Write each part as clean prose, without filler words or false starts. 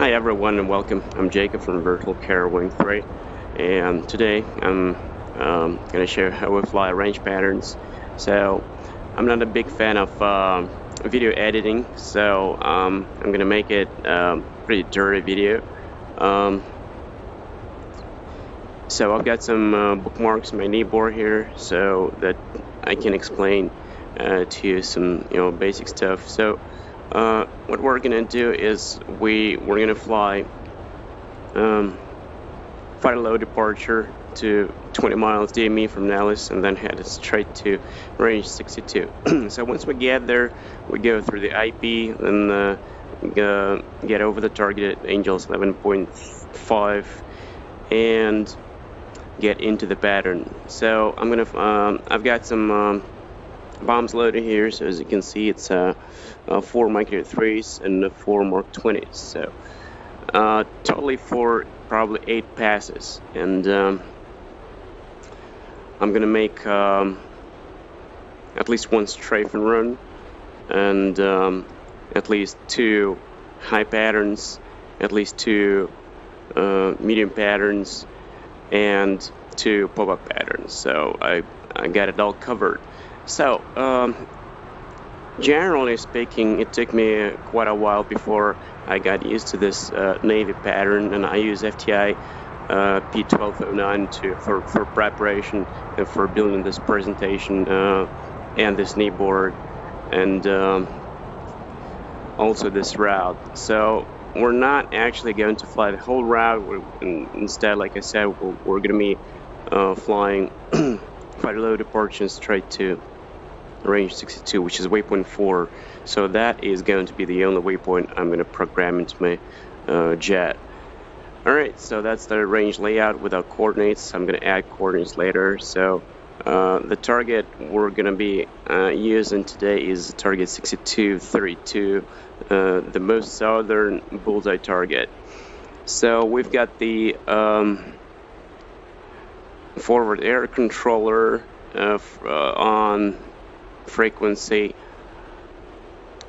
Hi everyone and welcome. I'm Jacob from Virtual Care Wing 3, and today I'm going to show how we fly range patterns. So I'm not a big fan of video editing, so I'm going to make it pretty dirty video. So I've got some bookmarks in my kneeboard here so that I can explain to you some basic stuff. So what we're gonna do is we're gonna fly fight a low departure to 20 miles DME from Nellis and then head straight to range 62. So once we get there, we go through the IP and get over the target at Angels 11.5 and get into the pattern. So I'm gonna I've got some bombs loaded here, so as you can see it's 4 Micro 3s and 4 Mark 20s, so totally for probably 8 passes, and I'm gonna make at least 1 strafe and run and at least 2 high patterns, at least 2 medium patterns and 2 pop-up patterns. So I got it all covered. So generally speaking, it took me quite a while before I got used to this Navy pattern, and I use FTI P1209 for preparation and for building this presentation and this kneeboard and also this route. So we're not actually going to fly the whole route. Instead, like I said, we're going to be flying quite a low departure straight to range 62, which is waypoint 4. So that is going to be the only waypoint I'm going to program into my jet. Alright, so that's the range layout without coordinates. I'm going to add coordinates later. So the target we're going to be using today is target 6232, the most southern bullseye target. So we've got the forward air controller on frequency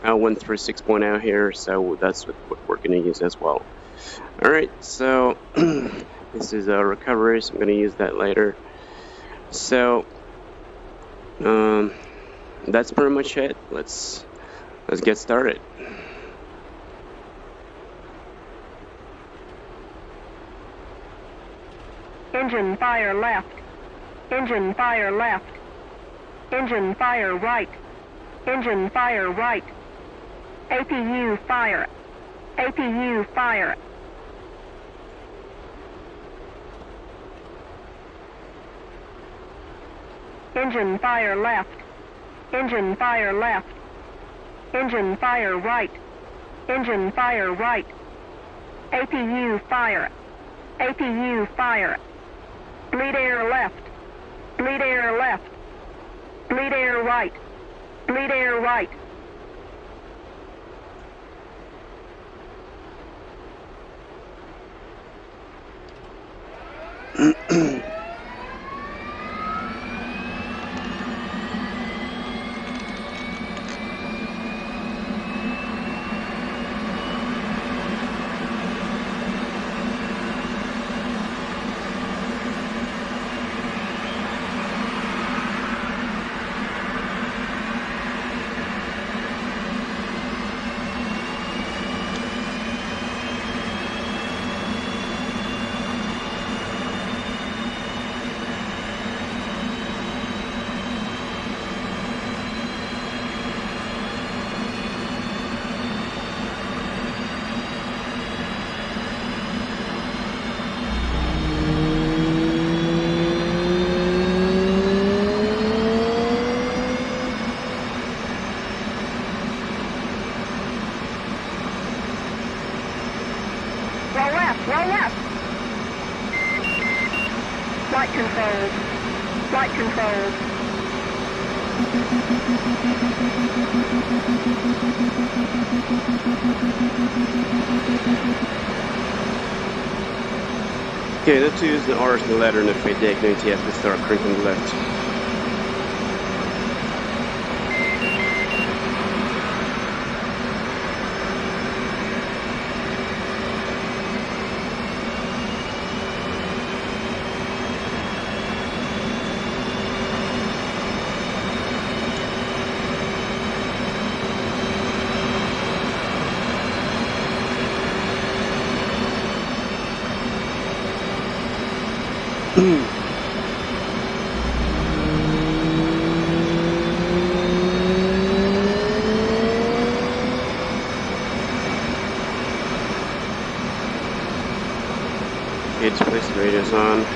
136.0 here, so that's what we're going to use as well. Alright, so this is a recovery, so I'm going to use that later. So that's pretty much it. Let's get started. Engine fire left. Engine fire left. Engine fire right. Engine fire right. APU fire. APU fire. Engine fire left. Engine fire left. Engine fire right. Engine fire right. APU fire. APU fire. Bleed air left. Bleed air left. Bleed air right. Bleed air right. Roll left. Flight control. Flight control. Okay, let's use the R's and the letter and if we take no ATF, let's start cranking left. Okay, just place the radios on.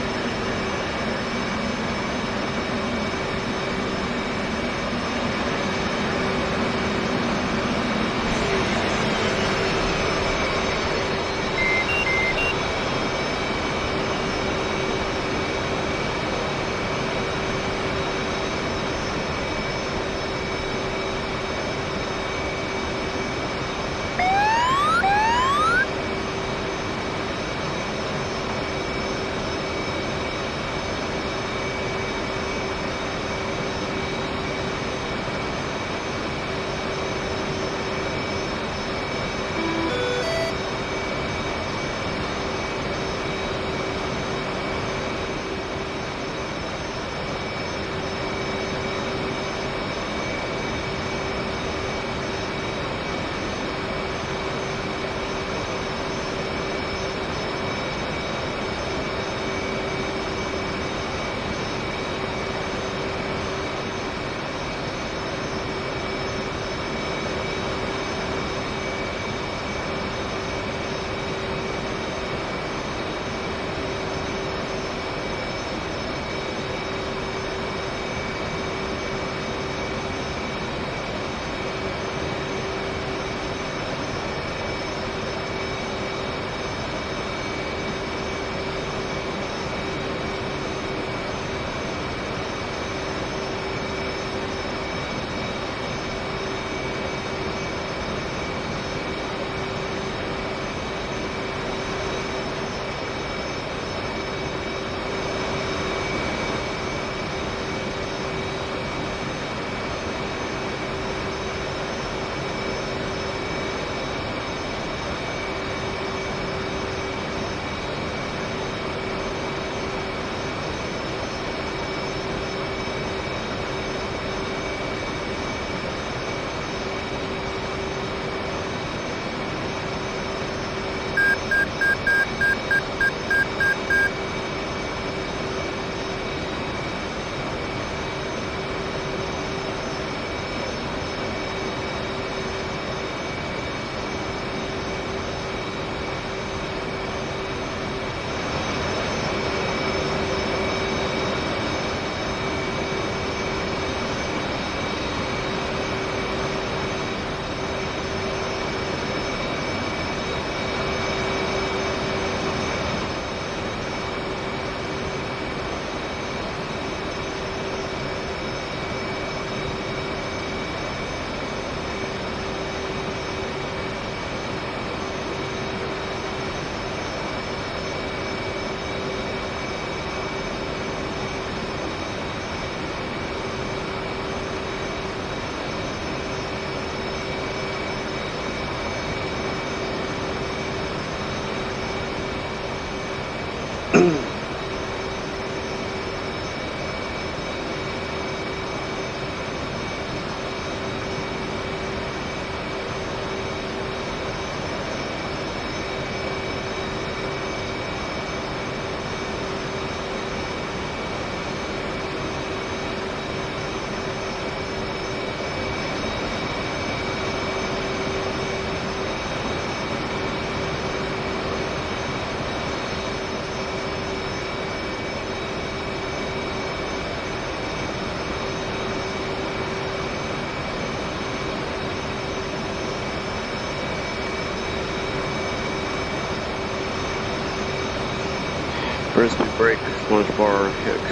First we break launch bar hook.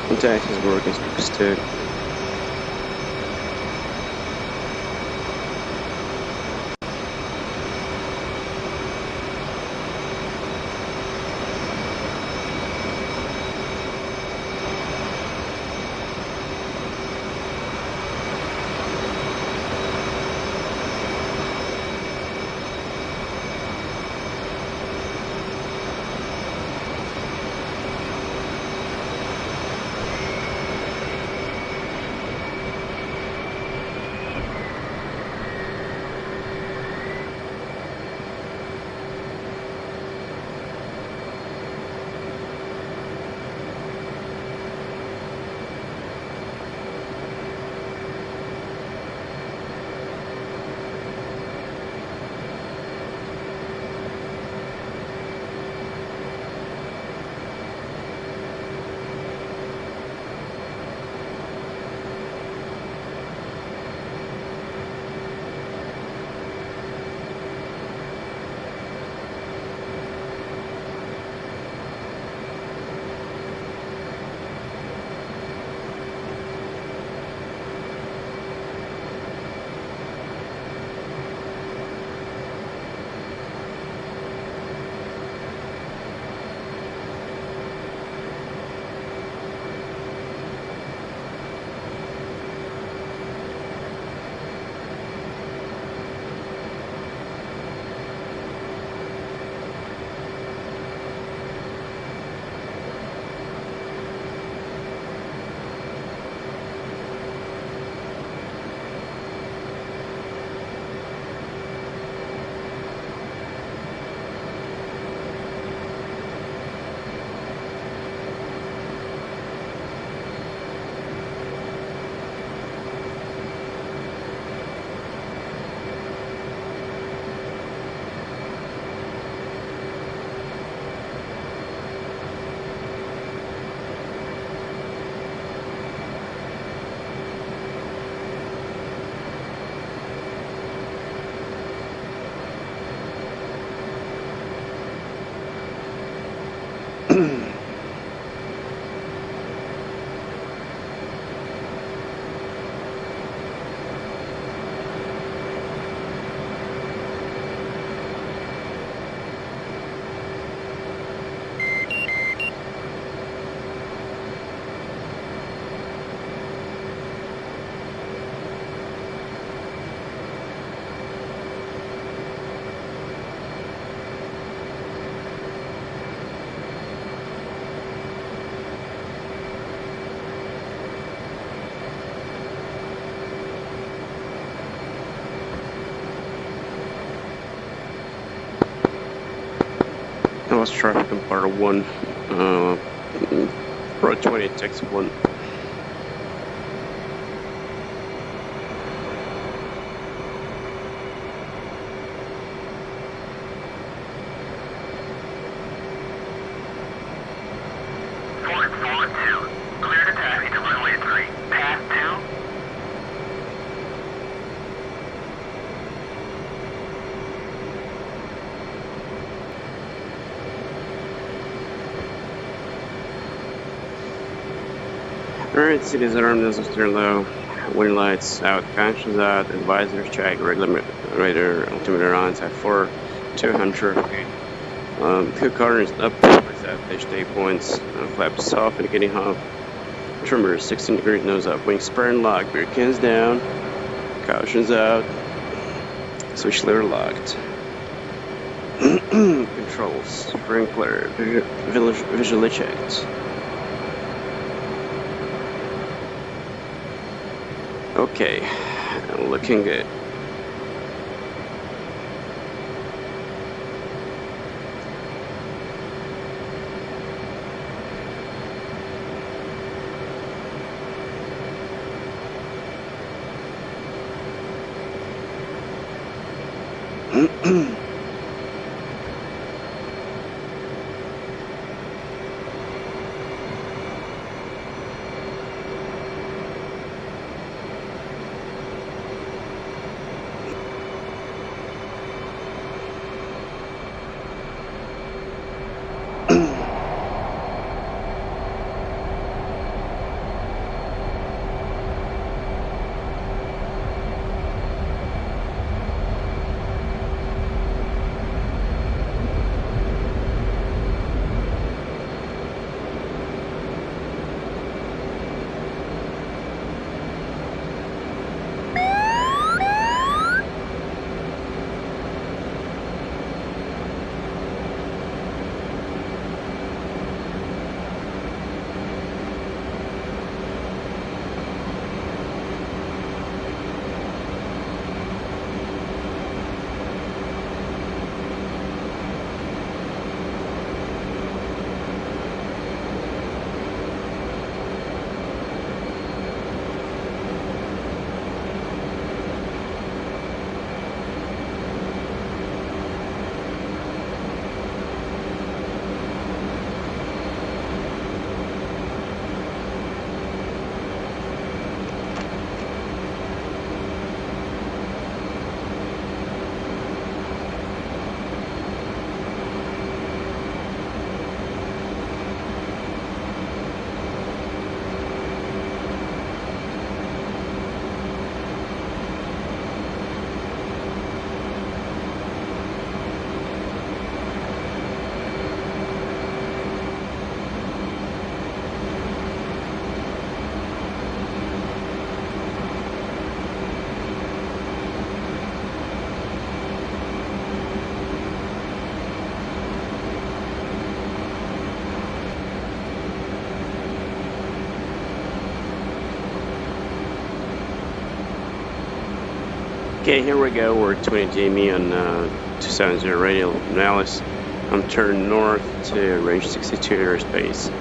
Contact is working stick. I lost traffic on part 1. Road 20, taxi 1. Alright, cities around us are low. Wind lights out, conscious out, advisors check, regular radar, altimeter on, at 4, 200. Two corners up, at stay points, flaps off, indicating half. Trimmer 16 degrees, nose up, wings spurring locked, beer cans down, cautions out, switch lever locked. Controls, sprinkler, visually checked. Okay, looking good. Okay, here we go. We're 20 Jamie on 270 radial Malice. I'm turning north to range 62 airspace.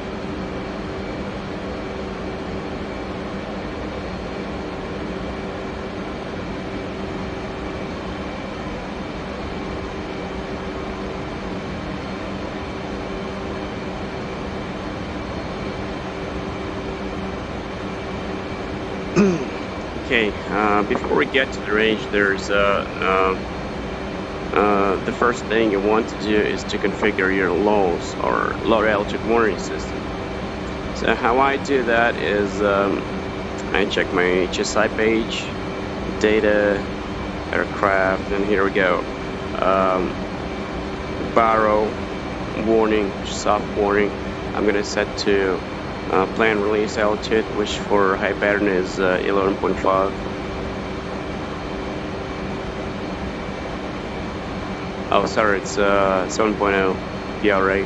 Okay, before we get to the range, there's the first thing you want to do is to configure your LOS, or low altitude warning system. So how I do that is I check my HSI page, data, aircraft, and here we go. Barrow warning, soft warning. I'm gonna set to plan release altitude, which for high pattern is 11.5. Oh, sorry, it's 7.0 PRA.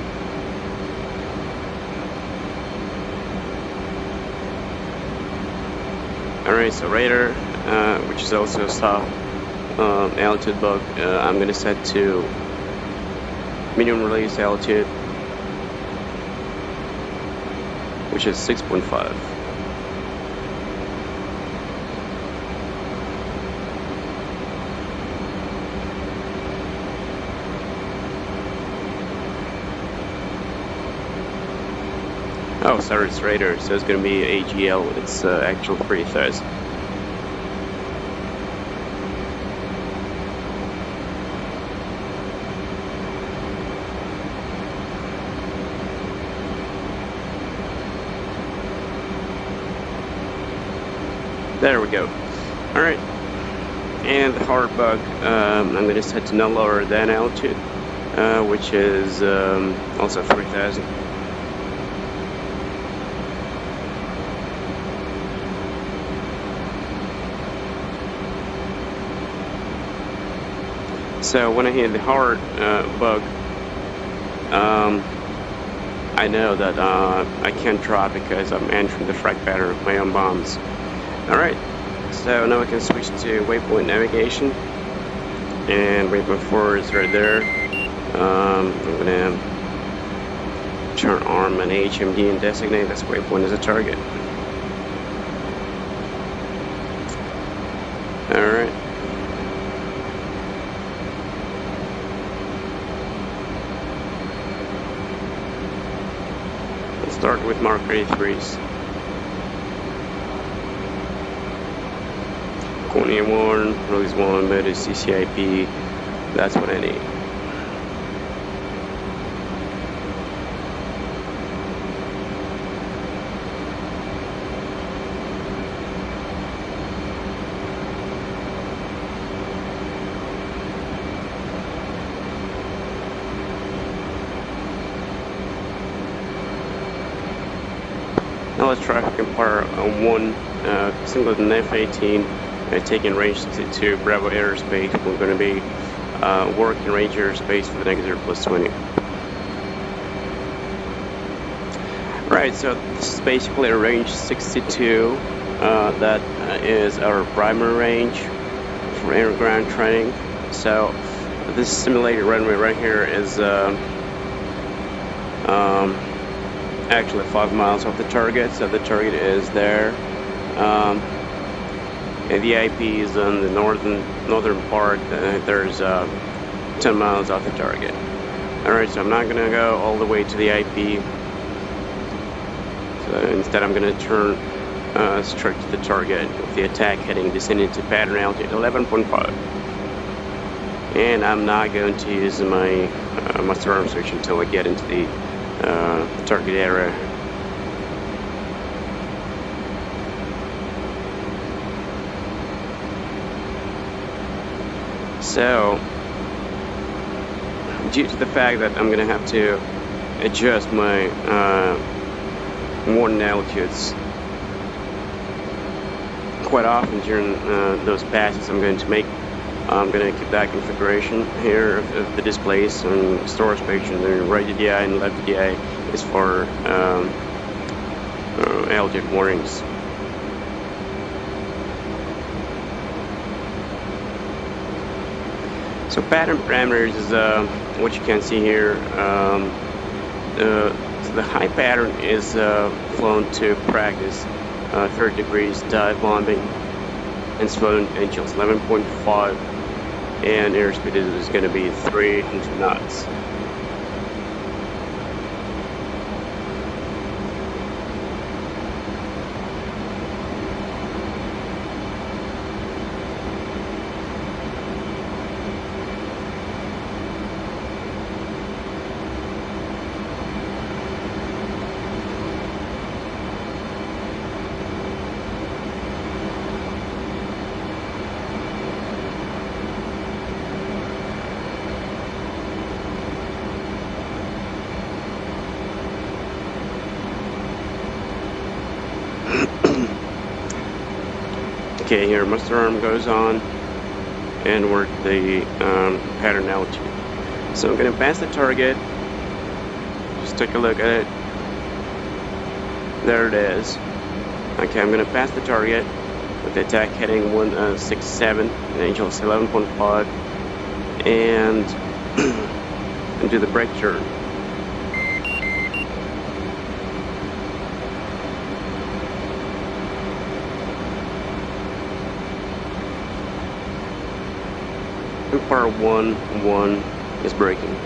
Alright, so radar, which is also soft altitude bug, I'm gonna set to minimum release altitude, which is 6.5. Oh, sorry, it's radar, so it's going to be AGL. It's actual free thrust. There we go. All right, and the hard bug. I'm going to set to no lower than altitude, which is also 3,000. So when I hit the hard bug, I know that I can't drop because I'm entering the frag pattern of my own bombs. Alright, so now I can switch to waypoint navigation, and waypoint 4 is right there. I'm going to turn on an HMD and designate this waypoint as a target. Alright. Let's start with Mark 83s. 21, release 1, mode is CCIP. That's what I need. Now let's traffic empire 1, Singleton F-18. Taking range 62 Bravo airspace. We're going to be working range airspace for the next 0+20. Right, so this is basically a range 62. That is our primary range for air and ground training. So this simulated runway right here is actually 5 miles off the target. So the target is there. And the IP is on the northern part. There's 10 miles off the target. Alright, so I'm not going to go all the way to the IP. So instead I'm going to turn straight to the target with the attack heading descending to pattern altitude 11.5. And I'm not going to use my master arm switch until I get into the target area. So, due to the fact that I'm going to have to adjust my warning altitudes quite often during those passes I'm going to make, I'm going to keep that configuration here of the displays and storage space, and the right DDI and left DDI is for altitude warnings. So pattern parameters is what you can see here. The high pattern is flown to practice 30 degrees dive bombing, and it's flown angels 11.5, and airspeed is going to be 3 knots. Okay, here muster arm goes on and work the pattern altitude. So I'm going to pass the target. Just take a look at it. There it is. Okay, I'm going to pass the target with the attack heading 167 and angels 11.5, and and do the brake turn. Par 1 is braking.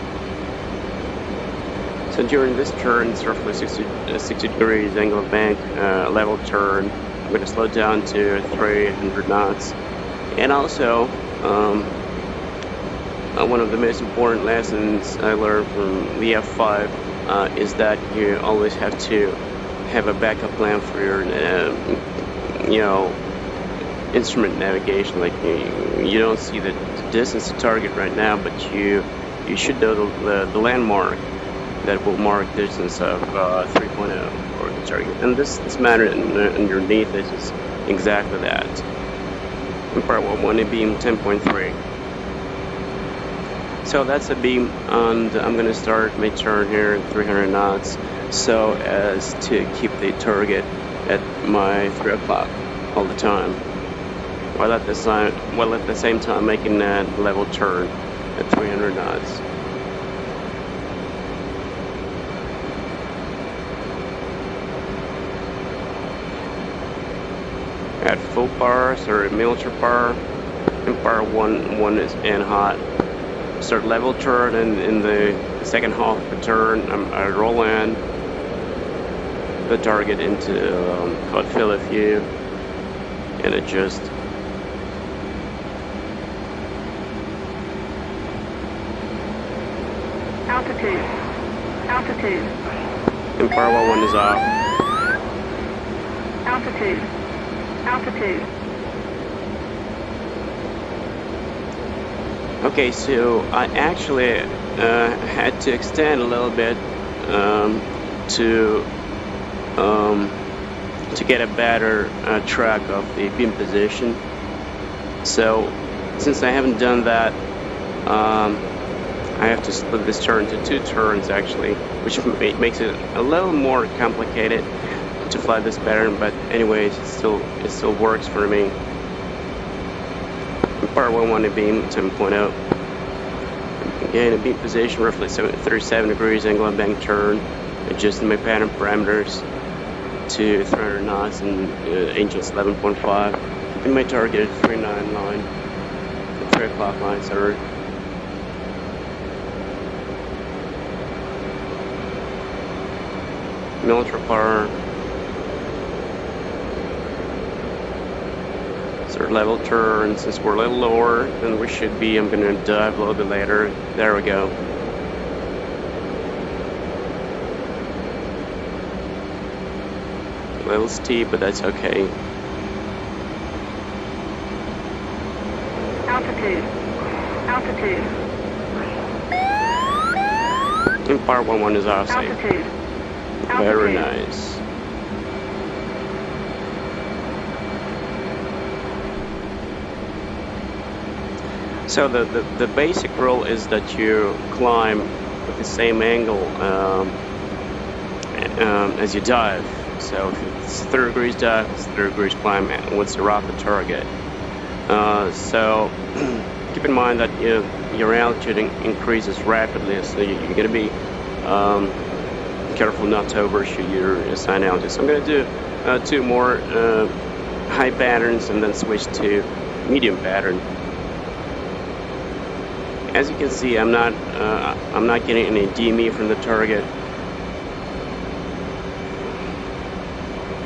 So during this turn, it's roughly 60 degrees angle of bank, level turn. I'm going to slow down to 300 knots. And also, one of the most important lessons I learned from VF5 is that you always have to have a backup plan for your, instrument navigation. Like you don't see the distance to target right now, but you should know the landmark that will mark distance of 3.0 for the target. And this matter underneath this is exactly that. In part 1, a beam 10.3. So that's a beam, and I'm gonna start my turn here at 300 knots, so as to keep the target at my 3 o'clock all the time, while at the same time making that level turn at 300 knots. At full power, or military power, in power 1 is in hot. Start level turn, and in the second half of the turn, I roll in the target into hot field of view and adjust. Altitude. And power 1 is off. Altitude. Okay, so I actually had to extend a little bit to get a better track of the beam position. So since I haven't done that, I have to split this turn to 2 turns actually, which makes it a little more complicated to fly this pattern, but anyways, it still works for me. Part 1 a beam 10.0. Again, a beam position roughly 37 degrees angle of bank turn, adjusting my pattern parameters to 300 knots and angels 11.5. Keeping my target at 39 line, 3 o'clock line, sorry. Military power. Level turn. Since we're a little lower than we should be, I'm going to dive a little bit later. There we go. A little steep, but that's okay. Altitude. And part 1 is off safe. Altitude. Very nice. So the basic rule is that you climb with the same angle as you dive. So if it's 30 degrees dive, it's 30 degrees climb once you're off the target. So keep in mind that your altitude increases rapidly, so you're going to be careful not to overshoot your assigned altitude. So I'm going to do 2 more high patterns and then switch to medium pattern. As you can see, I'm not getting any DME from the target,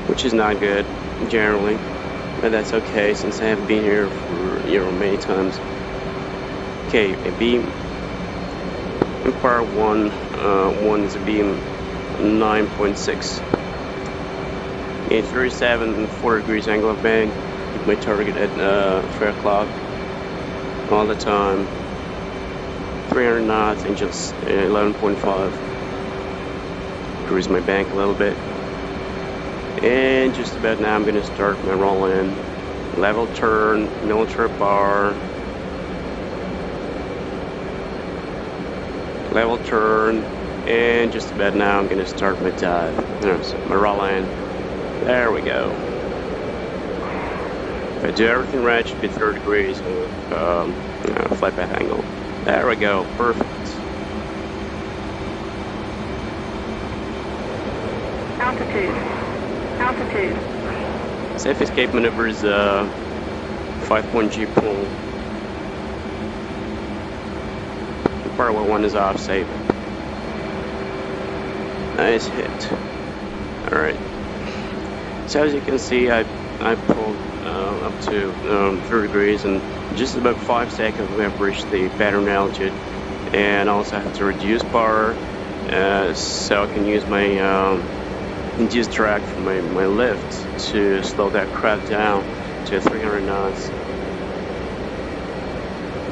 which is not good generally, but that's okay since I have been here for many times. Okay, a beam in part 1 is a beam 9.6. A 37 and 4 degrees angle of bank. Keep my target at 3 o'clock all the time. 300 knots and just 11.5. Cruise my bank a little bit. And just about now I'm going to start my roll in. Level turn, military bar. Level turn. And just about now I'm going to start my dive. My roll in. There we go. If I do everything right, it should be 30 degrees flight path angle. There we go, perfect. Altitude. Altitude. Safe escape maneuver is 5-point G pull. Firewall 1 is off, safe. Nice hit. Alright. So as you can see, I pulled up to 3 degrees, and just about 5 seconds we have reached the pattern altitude. And also I have to reduce power so I can use my induced drag from my lift to slow that craft down to 300 knots.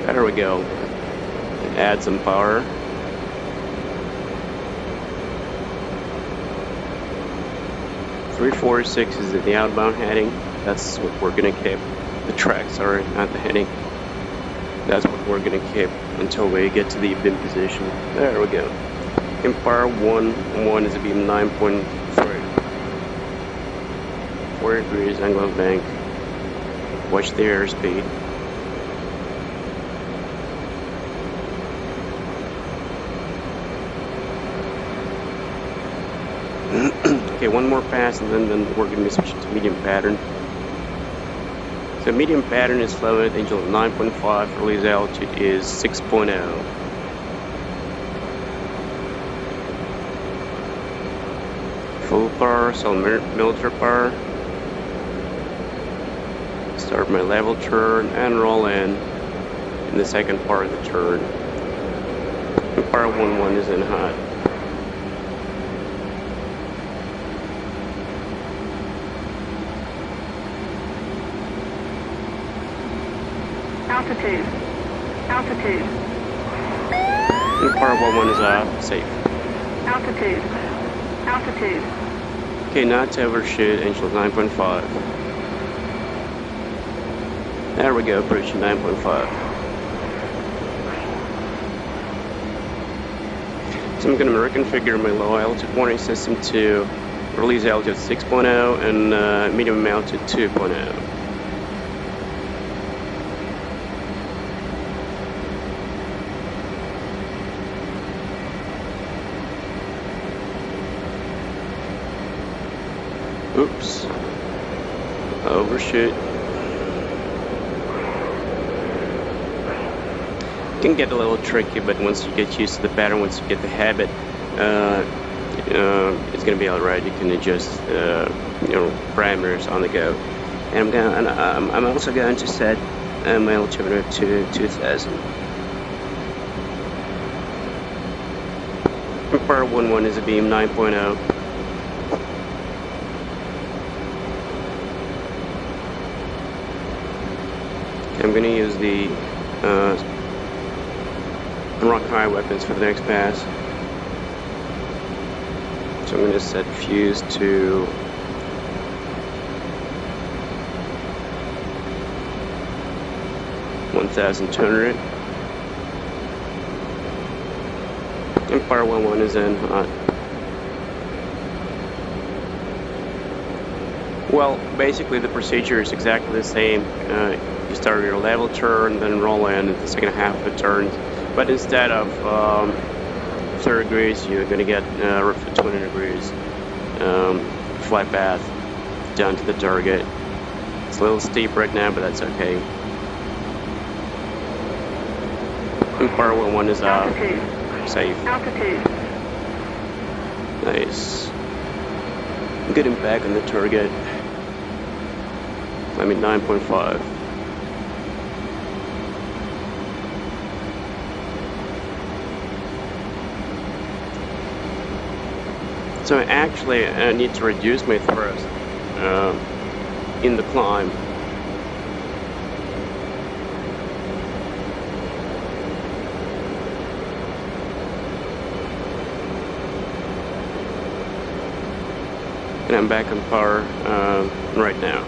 There we go. Add some power. .346 is the outbound heading. That's what we're gonna keep. The track, sorry, not the heading. That's what we're gonna keep until we get to the beam position. There we go. Empire 1 is a beam 9.3. 4 degrees angle of bank. Watch the airspeed. Okay, one more pass and then we're going to be switching to medium pattern. So medium pattern is fluid, angel of 9.5, release altitude is 6.0. Full power, so military power. Start my level turn and roll in the second part of the turn. Empire 1-1 is in hot. Altitude. Altitude. Empire 1-1 is off, safe. Altitude. Altitude. Okay, not to overshoot, angel of 9.5. There we go, approaching 9.5. So I'm going to reconfigure my low altitude warning system to release altitude 6.0 and medium altitude 2.0. Oops. Overshoot. Can get a little tricky, but once you get used to the pattern, once you get the habit, it's gonna be alright. You can adjust, parameters on the go. And I'm also going to set my altimeter to 2000. Empire 1-1 is a beam 9.0. I'm going to use the rock high weapons for the next pass. So I'm going to set fuse to 1,200. Empire 1-1 is in hot. Well, basically the procedure is exactly the same. You start your level turn, then roll in at the second half of the turn. But instead of 30 degrees, you're going to get roughly 20 degrees flight path down to the target. It's a little steep right now, but that's okay. Empire 1-1 is off. Safe. Altitude. Nice. Good impact on the target. I mean 9.5. So actually I need to reduce my thrust in the climb. And I'm back on power right now.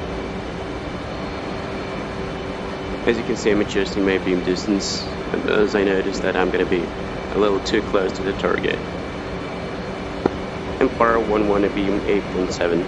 As you can see, I'm adjusting my beam distance as I noticed that I'm going to be a little too close to the target. Empire 1-1 a beam 8.7.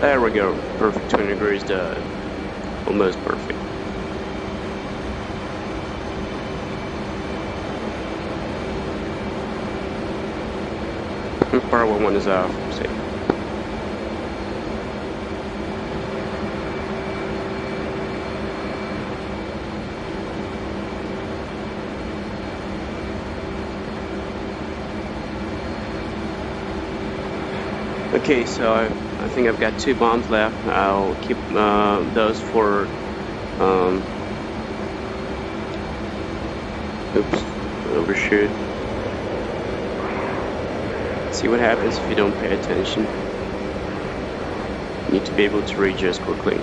There we go. Perfect 20 degrees done. Almost perfect. Power 1 is off. See. Okay, so I think I've got 2 bombs left. I'll keep those for oops, overshoot. See what happens if you don't pay attention. You need to be able to readjust quickly.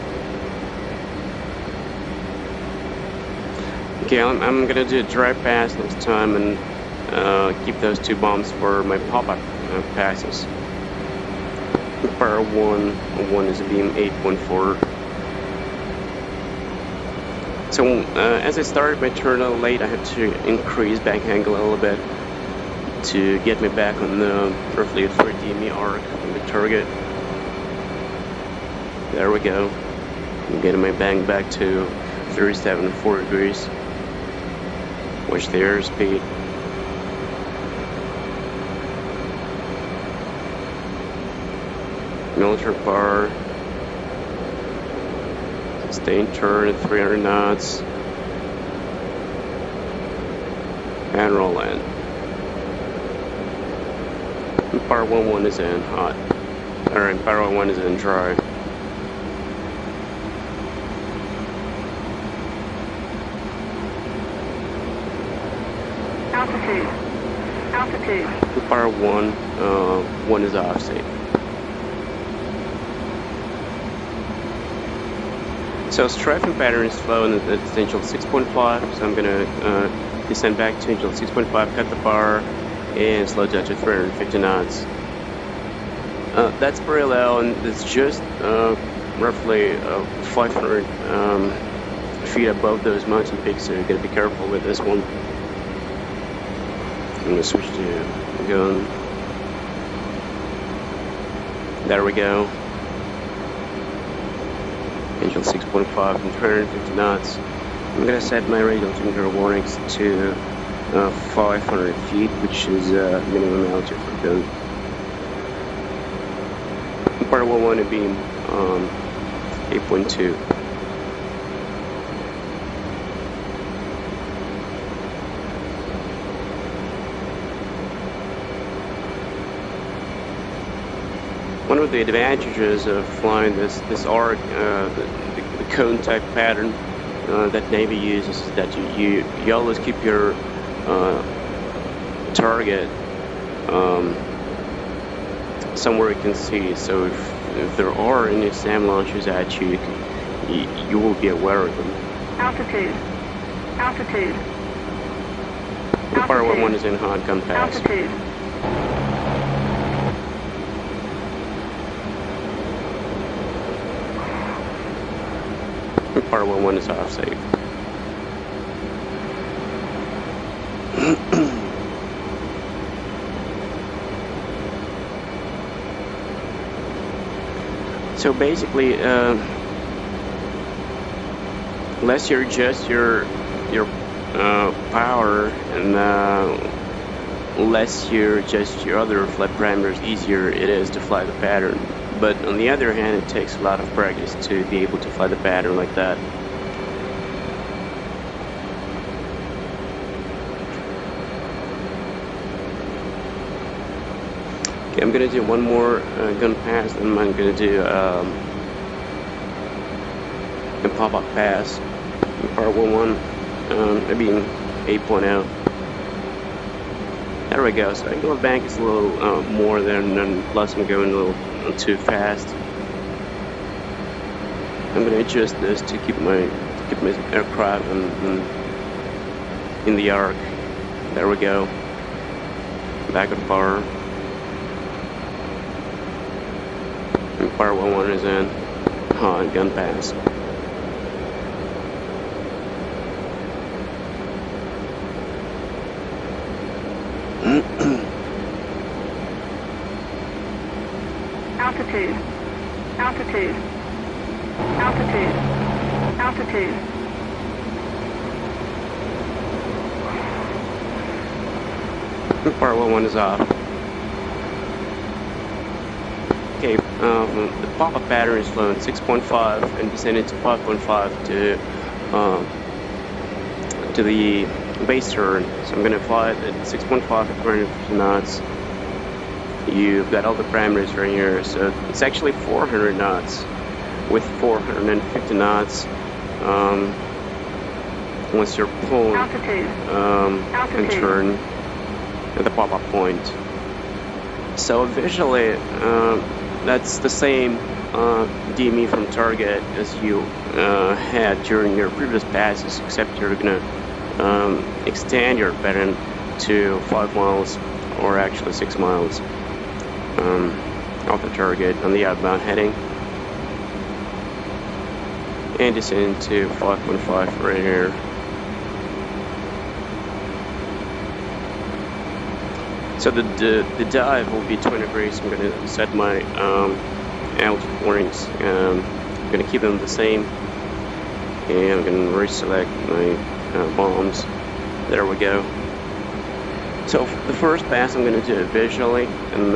Okay, I'm gonna do a dry pass next time and keep those 2 bombs for my pop-up passes. Power 1 is a beam 8.4. So as I started my turn a little late, I had to increase back angle a little bit to get me back on the roughly a 3 dm arc from the target. There we go. I'm getting my bang back to 37.4 degrees. Watch the airspeed. Military power. Sustained turn at 300 knots. And roll in. Power 1 is in hot. Alright, power 1 is in dry. Altitude. Altitude. Power 1 is off, see. So strafing pattern is slow and it's angel 6.5, so I'm gonna descend back to angel 6.5, cut the bar, and slow down to 350 knots. That's pretty low, and it's just roughly 500 feet above those mountain peaks, so you gotta be careful with this one. I'm gonna switch to gun. There we go. Angel 6.5 and 350 knots. I'm gonna set my radial temperature warnings to 500 feet, which is minimum altitude for gun. Part 1 to beam 8.2. One of the advantages of flying this arc, the cone type pattern that Navy uses, is that you always keep your target somewhere you can see. So if there are any SAM launchers at you, you will be aware of them. Altitude. Altitude. Power 1 is in hot gun pass. Altitude. Power 1 is off safe. So basically, unless you adjust your power and less you adjust your other flight parameters, easier it is to fly the pattern. But on the other hand, it takes a lot of practice to be able to fly the pattern like that. Okay, I'm gonna do one more gun pass, and I'm gonna do a pop-up pass. Part 1, maybe 8.0. There we go. So angle of bank is a little more than plus I'm going a little too fast. I'm gonna adjust this to keep my aircraft in the arc. There we go. Back on power. And power 1 is in. Hot gun pass. Altitude. Altitude. Altitude. Altitude. Parallel 1 is off. Okay, the pop-up pattern is flown 6.5 and descended to 5.5 to the base turn. So I'm gonna fly it at 6.5 at 250 knots. You've got all the parameters right here. So it's actually 400 knots with 450 knots. Once you're pulling and turn at the pop-up point. So visually, that's the same DME from target as you had during your previous passes, except you're gonna extend your pattern to 5 miles or actually 6 miles off the target on the outbound heading, and descend to 5.5 right here. So the dive will be 20 degrees. I'm going to set my altitude warnings. I'm going to keep them the same, and I'm going to reselect my bombs. There we go. So the first pass I'm going to do it visually, and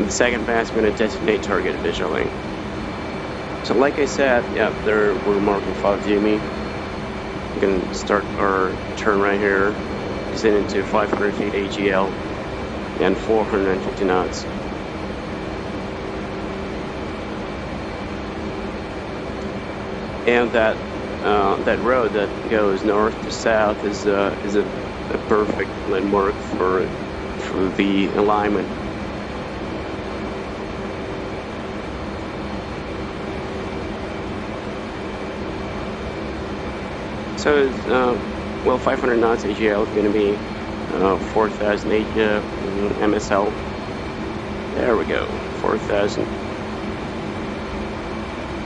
the second pass I'm going to designate target visually. So like I said, yeah, there we're marking 5 DME. I'm going to start our turn right here. Descending to 500 feet AGL and 450 knots. And that road that goes north to south is a perfect landmark for the alignment. So well, 500 knots AGL is going to be 4,008 MSL. There we go, 4,000. I'm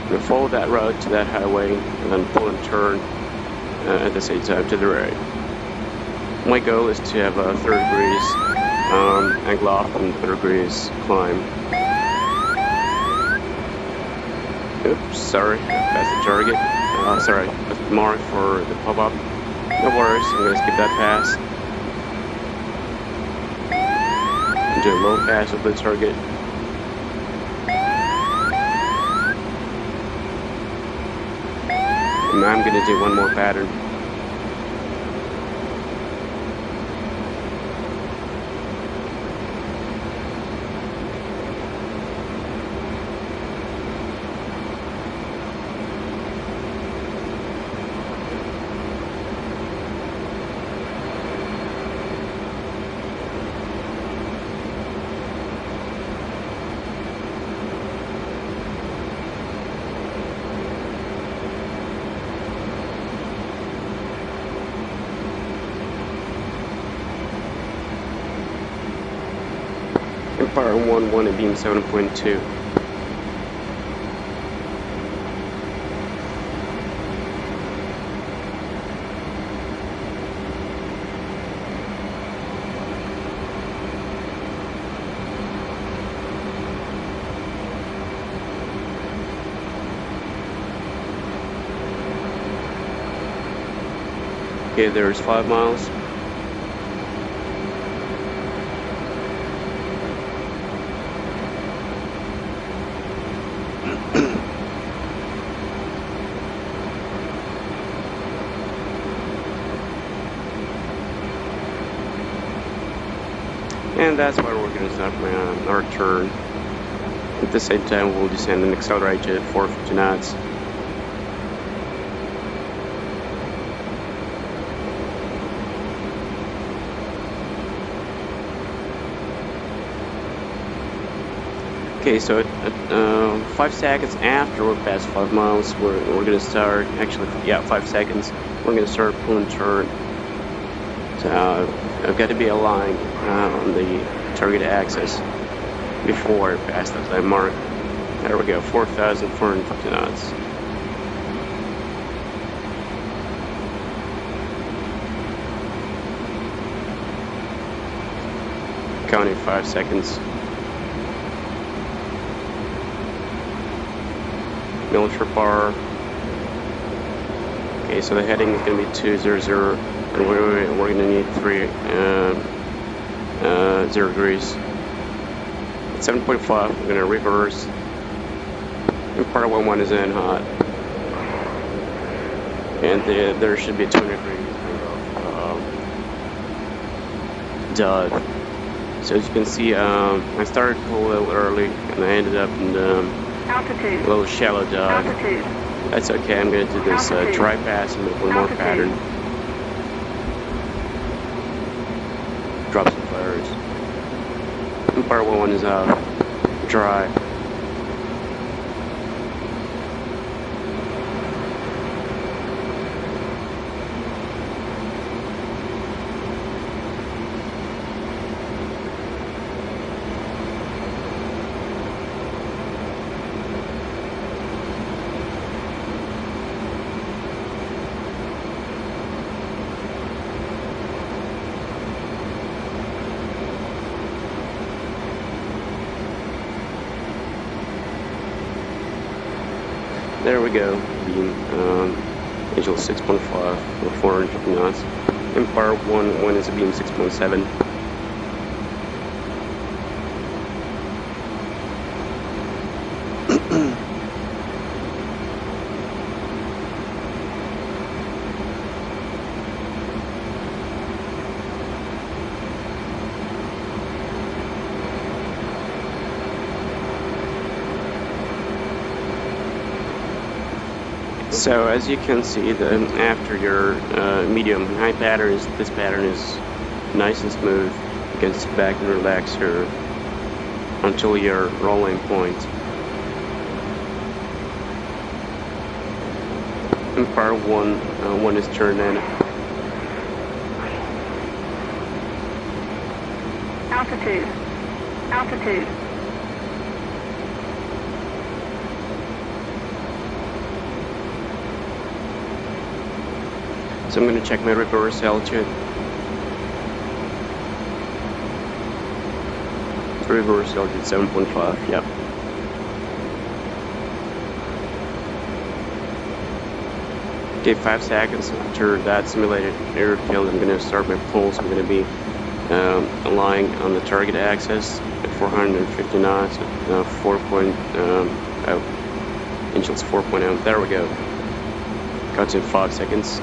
going to follow that road to that highway and then pull and turn at the same time to the right. My goal is to have a 30 degrees angle off and 30 degrees climb. Oops, sorry, that's the target. Sorry, mark for the pop-up. No worries, I'm going to skip that pass. And do a low pass with the target. And now I'm going to do one more pattern. Empire 1-1 and beam 7.2. Okay, there's 5 miles. And that's where we're going to start our turn. At the same time, we'll descend and accelerate to 450 knots. Okay, so at 5 seconds after we're past 5 miles, we're going to start, actually, yeah, 5 seconds, we're going to start pulling turn. So I've got to be aligned on the target axis before I pass that time mark. There we go, 4,450 knots. Counting 5 seconds. military bar. Okay, so the heading is going to be 200, and we're going to need 0 degrees. At 7.5, we're going to reverse. And part 1 is in hot. And there should be 20 degrees dive. So as you can see, I started a little early, and I ended up in altitude. a little shallow dive. Altitude. That's okay. I'm going to do this dry pass and make one more pattern. Drop some flares. And part 1 is dry. There we go, beam Angel 6.5 or 450 knots. And part 1 is a beam 6.7. So as you can see, after your medium and high patterns, this pattern is nice and smooth. You can sit back and relax here until your rolling point. And part 1 is turned in. Altitude. Altitude. So I'm going to check my reverse altitude. Reverse altitude 7.5, yep. Okay, 5 seconds after that simulated airfield, I'm going to start my pulse. I'm going to be lying on the target axis at 450 knots, 4.0, Angels 4.0. There we go. Got in 5 seconds.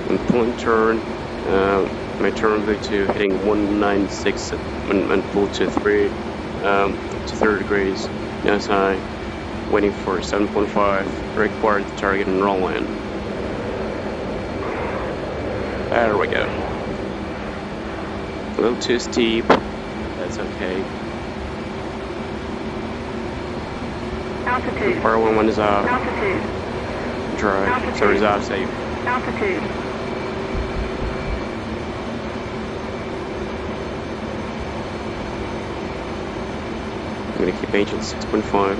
And pull and turn. My turn will be to hitting 196 and pull to 30 degrees. Nose high. Waiting for 7.5. Required the target and roll in. There we go. A little too steep. That's okay. Altitude. Part 1 is off. Altitude. Dry. Altitude. So resolve safe. Altitude. I'm going to keep Angel 6.5.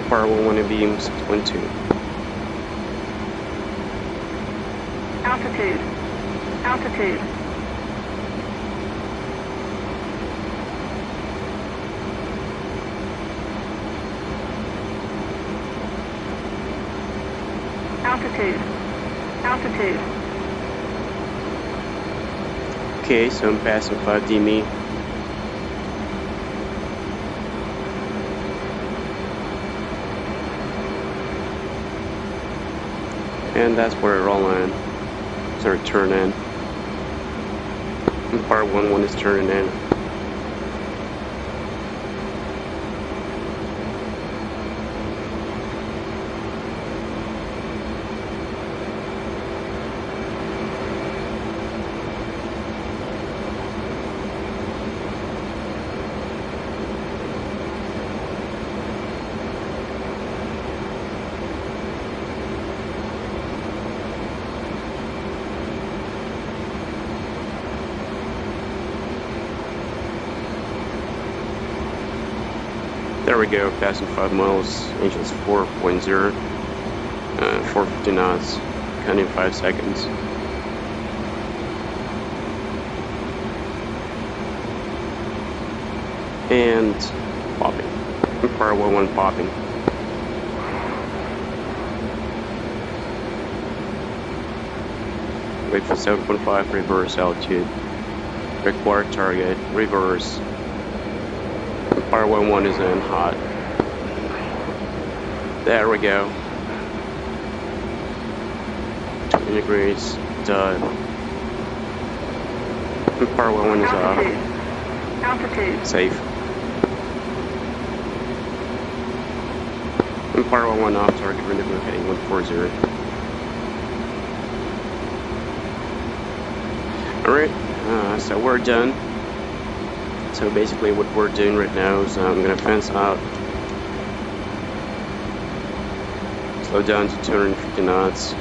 Part 1 to beam 6.2. Altitude. Altitude. Altitude. Altitude. Okay, so I'm passing 5D me. And that's where I roll in. Sorry, turn in. And part 1 is turning in. There we go, passing 5 miles, Angels 4.0, 450 knots, counting 5 seconds. And popping, Empire 11 popping. Wait for 7.5, reverse altitude. Required target, reverse. Empire 11 is in hot. There we go. 20 degrees, dive. Empire 11 is off. Altitude. Safe. Empire 11 off, target rendezvous heading 140. Alright, so we're done. So basically what we're doing right now is I'm gonna fence out, slow down to 250 knots.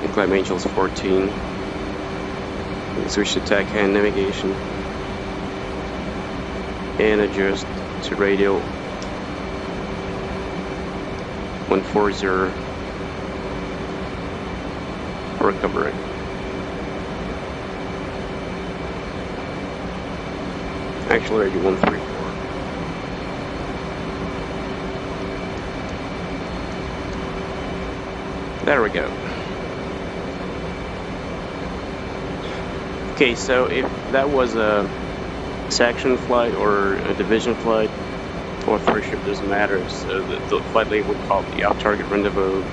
And climb Angels 14. And switch to tack hand navigation. And adjust to radial 140 for recovery. Actually, radial 134. There we go. Okay, so if that was a section flight or a division flight or first ship, doesn't matter. So the flight lead would call the off-target rendezvous,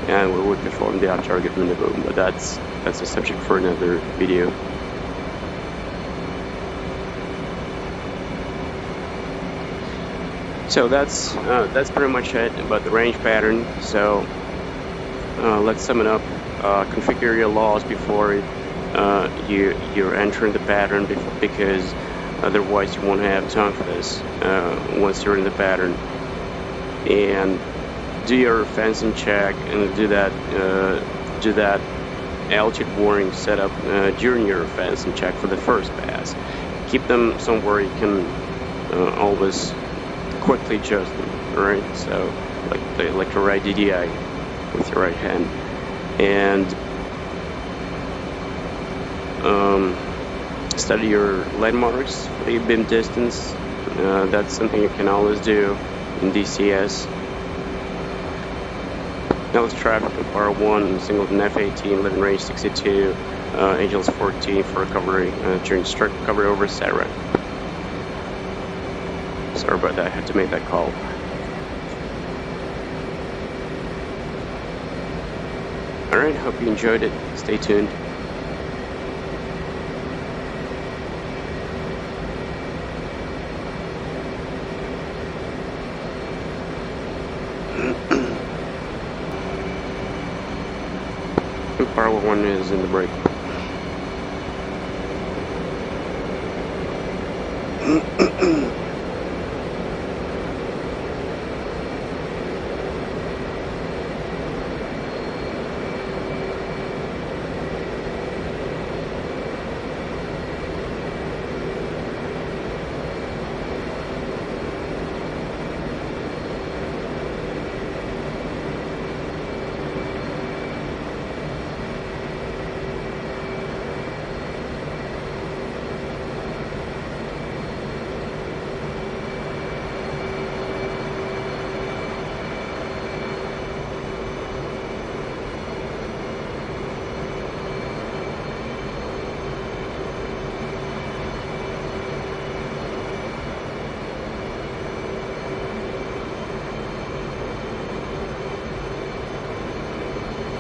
and we would perform the off-target rendezvous. But that's a subject for another video. So that's pretty much it about the range pattern. So let's sum it up. Configure your laws before you're entering the pattern, because otherwise you won't have time for this once you're in the pattern. And do your fencing check and do that altitude warning setup during your fencing check for the first pass. Keep them somewhere you can always quickly adjust them, right? So like to right DDI with your right hand, and study your landmarks for the beam distance. That's something you can always do in DCS. Nose traffic in Empire 1, Singleton F-18, living range 62, Angels 14 for recovery, during strict recovery over Sarah. Sorry about that, I had to make that call. Alright, hope you enjoyed it. Stay tuned. Empire 1 is in the break.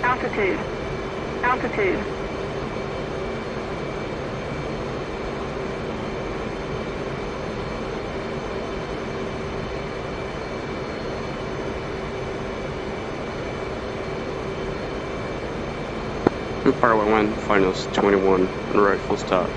Altitude. Altitude. Empire 1, finals 21, and right full stop.